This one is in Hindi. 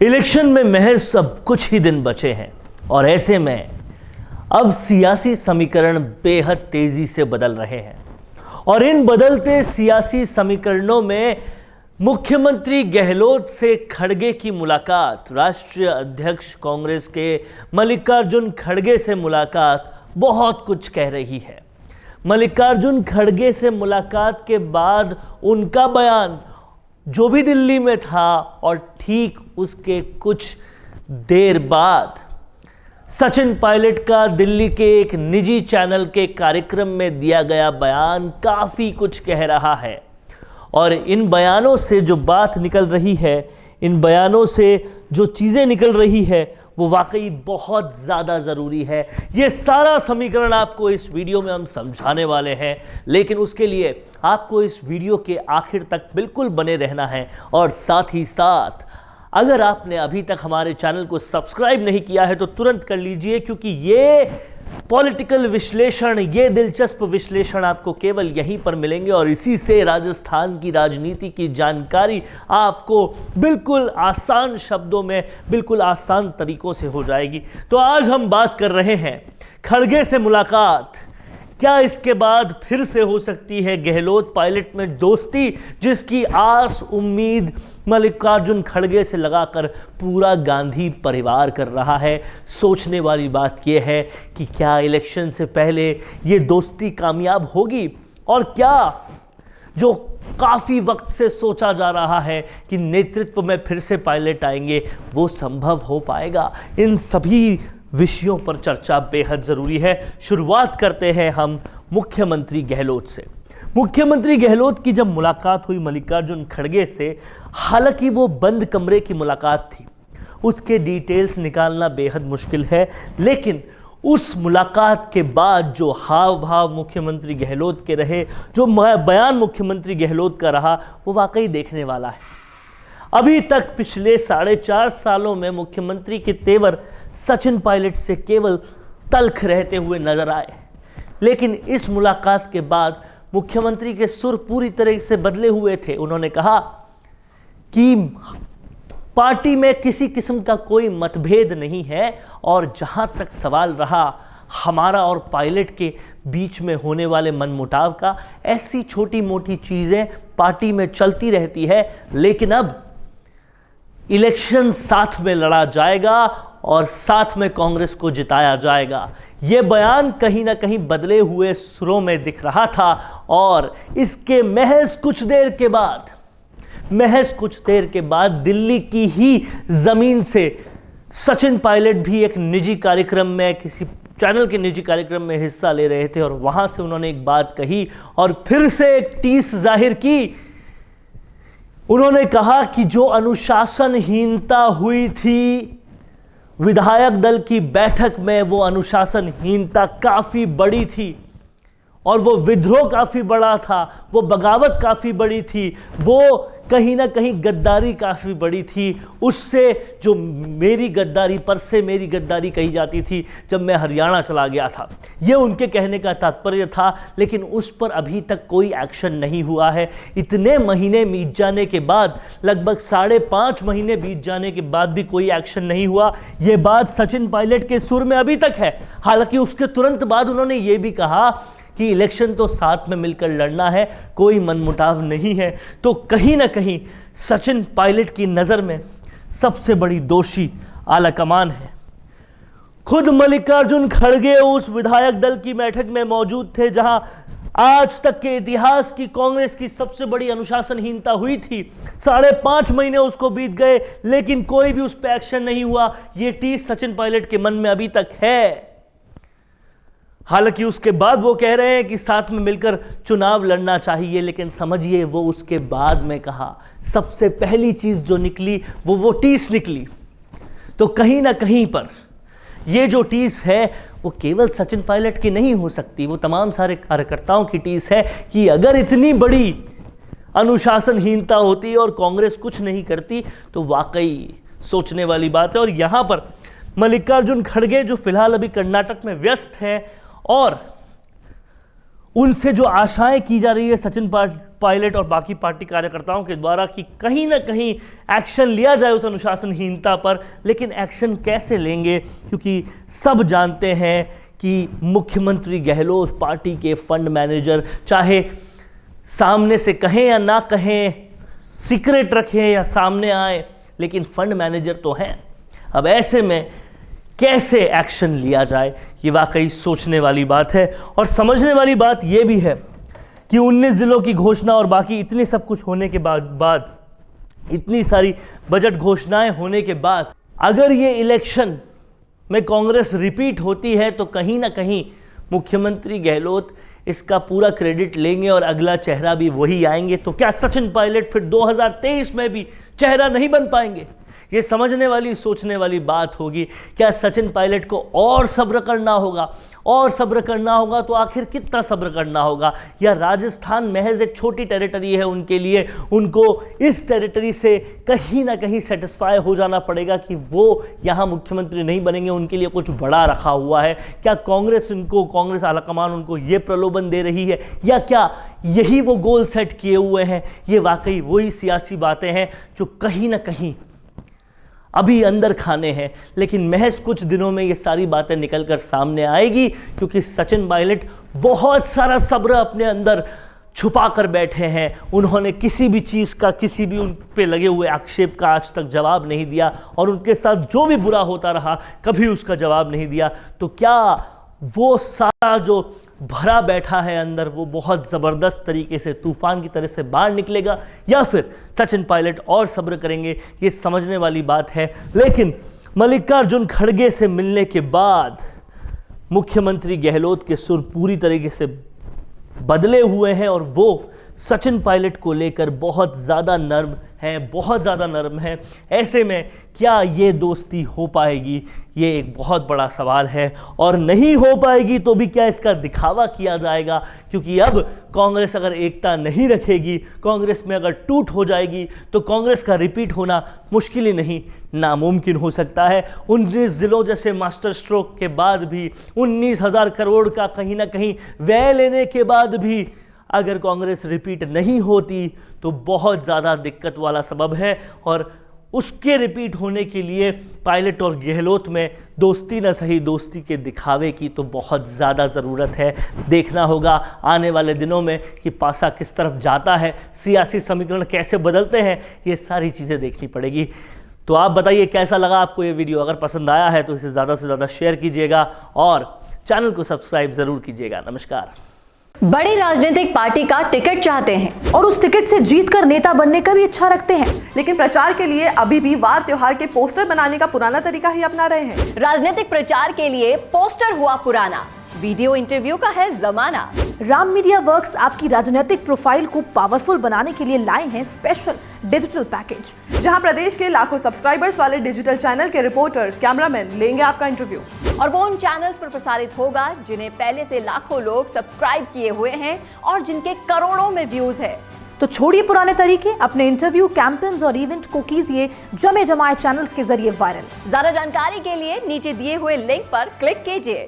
इलेक्शन में महज अब कुछ ही दिन बचे हैं और ऐसे में अब सियासी समीकरण बेहद तेजी से बदल रहे हैं और इन बदलते सियासी समीकरणों में मुख्यमंत्री गहलोत से खड़गे की मुलाकात, राष्ट्रीय अध्यक्ष कांग्रेस के मल्लिकार्जुन खड़गे से मुलाकात बहुत कुछ कह रही है। मल्लिकार्जुन खड़गे से मुलाकात के बाद उनका बयान जो भी दिल्ली में था और ठीक उसके कुछ देर बाद सचिन पायलट का दिल्ली के एक निजी चैनल के कार्यक्रम में दिया गया बयान काफ़ी कुछ कह रहा है और इन बयानों से जो बात निकल रही है, इन बयानों से जो चीज़ें निकल रही है वो वाकई बहुत ज़्यादा ज़रूरी है। ये सारा समीकरण आपको इस वीडियो में हम समझाने वाले हैं, लेकिन उसके लिए आपको इस वीडियो के आखिर तक बिल्कुल बने रहना है और साथ ही साथ अगर आपने अभी तक हमारे चैनल को सब्सक्राइब नहीं किया है तो तुरंत कर लीजिए, क्योंकि ये पॉलिटिकल विश्लेषण, ये दिलचस्प विश्लेषण आपको केवल यहीं पर मिलेंगे और इसी से राजस्थान की राजनीति की जानकारी आपको बिल्कुल आसान शब्दों में, बिल्कुल आसान तरीकों से हो जाएगी। तो आज हम बात कर रहे हैं खड़गे से मुलाकात, क्या इसके बाद फिर से हो सकती है गहलोत पायलट में दोस्ती, जिसकी आस उम्मीद मल्लिकार्जुन खड़गे से लगाकर पूरा गांधी परिवार कर रहा है। सोचने वाली बात यह है कि क्या इलेक्शन से पहले ये दोस्ती कामयाब होगी और क्या जो काफ़ी वक्त से सोचा जा रहा है कि नेतृत्व में फिर से पायलट आएंगे वो संभव हो पाएगा। इन सभी विषयों पर चर्चा बेहद ज़रूरी है। शुरुआत करते हैं हम मुख्यमंत्री गहलोत से। मुख्यमंत्री गहलोत की जब मुलाकात हुई मल्लिकार्जुन खड़गे से, हालांकि वो बंद कमरे की मुलाकात थी, उसके डिटेल्स निकालना बेहद मुश्किल है, लेकिन उस मुलाकात के बाद जो हाव भाव मुख्यमंत्री गहलोत के रहे, जो बयान मुख्यमंत्री गहलोत का रहा, वो वाकई देखने वाला है। अभी तक पिछले 4.5 सालों में मुख्यमंत्री के तेवर सचिन पायलट से केवल तल्ख रहते हुए नजर आए, लेकिन इस मुलाकात के बाद मुख्यमंत्री के सुर पूरी तरह से बदले हुए थे। उन्होंने कहा कि पार्टी में किसी किस्म का कोई मतभेद नहीं है और जहां तक सवाल रहा हमारा और पायलट के बीच में होने वाले मनमुटाव का, ऐसी छोटी मोटी चीज़ें पार्टी में चलती रहती है, लेकिन अब इलेक्शन साथ में लड़ा जाएगा और साथ में कांग्रेस को जिताया जाएगा। ये बयान कहीं ना कहीं बदले हुए सुरों में दिख रहा था और इसके महज कुछ देर के बाद दिल्ली की ही जमीन से सचिन पायलट भी एक निजी कार्यक्रम में, किसी चैनल के निजी कार्यक्रम में हिस्सा ले रहे थे और वहां से उन्होंने एक बात कही और फिर से एक टीस जाहिर की। उन्होंने कहा कि जो अनुशासनहीनता हुई थी विधायक दल की बैठक में, वो अनुशासनहीनता काफ़ी बड़ी थी और वो विद्रोह काफ़ी बड़ा था, वो बगावत काफ़ी बड़ी थी, वो कहीं ना कहीं गद्दारी काफ़ी बड़ी थी। उससे जो मेरी गद्दारी कही जाती थी जब मैं हरियाणा चला गया था, ये उनके कहने का तात्पर्य था, लेकिन उस पर अभी तक कोई एक्शन नहीं हुआ है। इतने महीने बीत जाने के बाद, लगभग 5.5 महीने बीत जाने के बाद भी कोई एक्शन नहीं हुआ। ये बात सचिन पायलट के सुर में अभी तक है। हालांकि उसके तुरंत बाद उन्होंने ये भी कहा कि इलेक्शन तो साथ में मिलकर लड़ना है, कोई मनमुटाव नहीं है। तो कहीं ना कहीं सचिन पायलट की नज़र में सबसे बड़ी दोषी आलाकमान है। खुद मल्लिकार्जुन खड़गे उस विधायक दल की बैठक में मौजूद थे जहां आज तक के इतिहास की कांग्रेस की सबसे बड़ी अनुशासनहीनता हुई थी। 5.5 महीने उसको बीत गए, लेकिन कोई भी उस पर एक्शन नहीं हुआ। ये टीस सचिन पायलट के मन में अभी तक है। हालांकि उसके बाद वो कह रहे हैं कि साथ में मिलकर चुनाव लड़ना चाहिए, लेकिन समझिए वो उसके बाद में कहा। सबसे पहली चीज जो निकली वो टीस निकली। तो कहीं ना कहीं पर ये जो टीस है वो केवल सचिन पायलट की नहीं हो सकती, वो तमाम सारे कार्यकर्ताओं की टीस है कि अगर इतनी बड़ी अनुशासनहीनता होती और कांग्रेस कुछ नहीं करती तो वाकई सोचने वाली बात है। और यहां पर मल्लिकार्जुन खड़गे जो फिलहाल अभी कर्नाटक में व्यस्त हैं और उनसे जो आशाएं की जा रही है सचिन पायलट और बाकी पार्टी कार्यकर्ताओं के द्वारा कि कहीं ना कहीं एक्शन लिया जाए उस अनुशासनहीनता पर, लेकिन एक्शन कैसे लेंगे, क्योंकि सब जानते हैं कि मुख्यमंत्री गहलोत पार्टी के फंड मैनेजर, चाहे सामने से कहें या ना कहें, सीक्रेट रखें या सामने आए, लेकिन फंड मैनेजर तो हैं। अब ऐसे में कैसे एक्शन लिया जाए, ये वाकई सोचने वाली बात है। और समझने वाली बात यह भी है कि 19 जिलों की घोषणा और बाकी इतने सब कुछ होने के बाद इतनी सारी बजट घोषणाएं होने के बाद अगर ये इलेक्शन में कांग्रेस रिपीट होती है तो कहीं ना कहीं मुख्यमंत्री गहलोत इसका पूरा क्रेडिट लेंगे और अगला चेहरा भी वही आएंगे। तो क्या सचिन पायलट फिर 2023 में भी चेहरा नहीं बन पाएंगे? ये समझने वाली सोचने वाली बात होगी। क्या सचिन पायलट को और सब्र करना होगा? और सब्र करना होगा तो आखिर कितना सब्र करना होगा? या राजस्थान महज एक छोटी टेरिटरी है उनके लिए, उनको इस टेरिटरी से कहीं ना कहीं सेटिस्फाई हो जाना पड़ेगा कि वो यहाँ मुख्यमंत्री नहीं बनेंगे, उनके लिए कुछ बड़ा रखा हुआ है? क्या कांग्रेस आलाकमान उनको ये प्रलोभन दे रही है, या क्या यही वो गोल सेट किए हुए हैं? ये वाकई वही सियासी बातें हैं जो कहीं ना कहीं अभी अंदर खाने हैं, लेकिन महज कुछ दिनों में ये सारी बातें निकल कर सामने आएगी, क्योंकि सचिन पायलट बहुत सारा सब्र अपने अंदर छुपा कर बैठे हैं। उन्होंने किसी भी चीज़ का, किसी भी उन पे लगे हुए आक्षेप का आज तक जवाब नहीं दिया, और उनके साथ जो भी बुरा होता रहा कभी उसका जवाब नहीं दिया। तो क्या वो सारा जो भरा बैठा है अंदर, वो बहुत ज़बरदस्त तरीके से तूफान की तरह से बाहर निकलेगा, या फिर सचिन पायलट और सब्र करेंगे? ये समझने वाली बात है। लेकिन मल्लिकार्जुन खड़गे से मिलने के बाद मुख्यमंत्री गहलोत के सुर पूरी तरीके से बदले हुए हैं, और वो सचिन पायलट को लेकर बहुत ज़्यादा नर्म है। ऐसे में क्या ये दोस्ती हो पाएगी, ये एक बहुत बड़ा सवाल है। और नहीं हो पाएगी तो भी क्या इसका दिखावा किया जाएगा? क्योंकि अब कांग्रेस अगर एकता नहीं रखेगी, कांग्रेस में अगर टूट हो जाएगी, तो कांग्रेस का रिपीट होना मुश्किल ही नहीं, नामुमकिन हो सकता है। 19 जिलों जैसे मास्टर स्ट्रोक के बाद भी, 19,000 करोड़ का कहीं ना कहीं व्यय लेने के बाद भी अगर कांग्रेस रिपीट नहीं होती तो बहुत ज़्यादा दिक्कत वाला सबब है। और उसके रिपीट होने के लिए पायलट और गहलोत में दोस्ती न सही, दोस्ती के दिखावे की तो बहुत ज़्यादा ज़रूरत है। देखना होगा आने वाले दिनों में कि पासा किस तरफ जाता है, सियासी समीकरण कैसे बदलते हैं, ये सारी चीज़ें देखनी पड़ेगी। तो आप बताइए कैसा लगा आपको ये वीडियो? अगर पसंद आया है तो इसे ज़्यादा से ज़्यादा शेयर कीजिएगा और चैनल को सब्सक्राइब ज़रूर कीजिएगा। नमस्कार। बड़ी राजनीतिक पार्टी का टिकट चाहते हैं और उस टिकट से जीतकर नेता बनने का भी इच्छा रखते हैं, लेकिन प्रचार के लिए अभी भी वार त्योहार के पोस्टर बनाने का पुराना तरीका ही अपना रहे हैं। राजनीतिक प्रचार के लिए पोस्टर हुआ पुराना, वीडियो इंटरव्यू का है जमाना। राम मीडिया वर्क्स आपकी राजनीतिक प्रोफाइल को पावरफुल बनाने के लिए लाए हैं स्पेशल डिजिटल पैकेज, जहां प्रदेश के लाखों सब्सक्राइबर्स वाले डिजिटल चैनल के रिपोर्टर, कैमरामैन लेंगे आपका इंटरव्यू। और वो उन चैनल्स पर प्रसारित होगा जिन्हें पहले से लाखों लोग सब्सक्राइब किए हुए हैं और जिनके करोड़ों में व्यूज है। तो छोड़िए पुराने तरीके, अपने इंटरव्यू, कैंपेन्स और इवेंट को कीजिए जमे जमाए चैनल्स के जरिए वायरल। ज्यादा जानकारी के लिए नीचे दिए हुए लिंक पर क्लिक कीजिए।